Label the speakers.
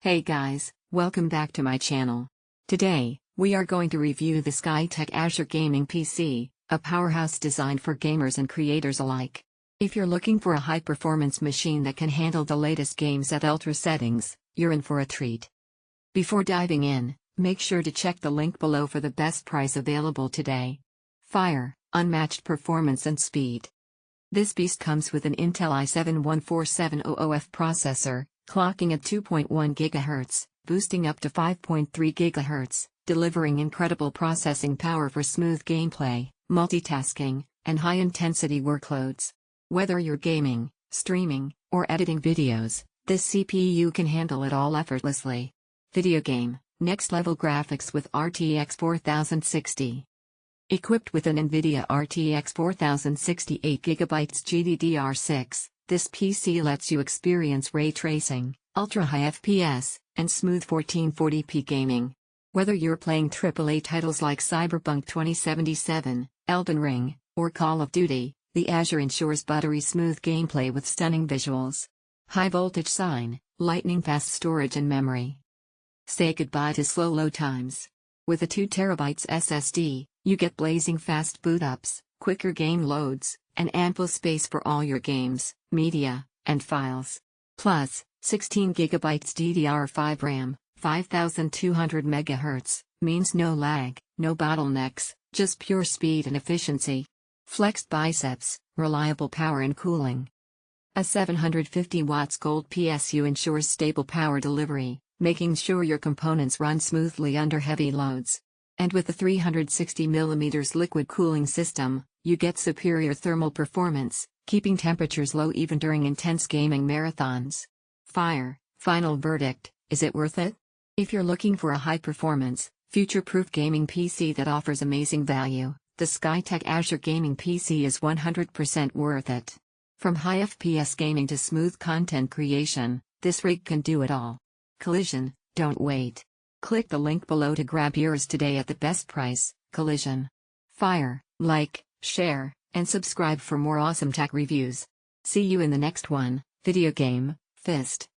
Speaker 1: Hey guys, welcome back to my channel. Today, we are going to review the Skytech Azure Gaming PC, a powerhouse designed for gamers and creators alike. If you're looking for a high-performance machine that can handle the latest games at ultra settings, you're in for a treat. Before diving in, make sure to check the link below for the best price available today. Fire, unmatched performance and speed. This beast comes with an Intel i7-14700F processor, clocking at 2.1 GHz, boosting up to 5.3 GHz, delivering incredible processing power for smooth gameplay, multitasking, and high-intensity workloads. Whether you're gaming, streaming, or editing videos, this CPU can handle it all effortlessly. Video game, next-level graphics with RTX 4060. Equipped with an NVIDIA RTX 4060 8GB GDDR5, this PC lets you experience ray tracing, ultra-high FPS, and smooth 1440p gaming. Whether you're playing AAA titles like Cyberpunk 2077, Elden Ring, or Call of Duty, the Azure ensures buttery-smooth gameplay with stunning visuals. High-voltage sine, lightning-fast storage and memory. Say goodbye to slow load times. With a 2TB SSD, you get blazing fast boot-ups, quicker game loads, and ample space for all your games, media, and files. Plus, 16GB DDR5 RAM, 5200 MHz, means no lag, no bottlenecks, just pure speed and efficiency. Flexed biceps, reliable power and cooling. A 750 watts Gold PSU ensures stable power delivery, making sure your components run smoothly under heavy loads. And with the 360mm liquid cooling system, you get superior thermal performance, keeping temperatures low even during intense gaming marathons. Final verdict, is it worth it? If you're looking for a high-performance, future-proof gaming PC that offers amazing value, the Skytech Azure Gaming PC is 100% worth it. From high FPS gaming to smooth content creation, this rig can do it all. Collision, don't wait. Click the link below to grab yours today at the best price. Collision. Fire, like, share, and subscribe for more awesome tech reviews. See you in the next one. Video game, Fist.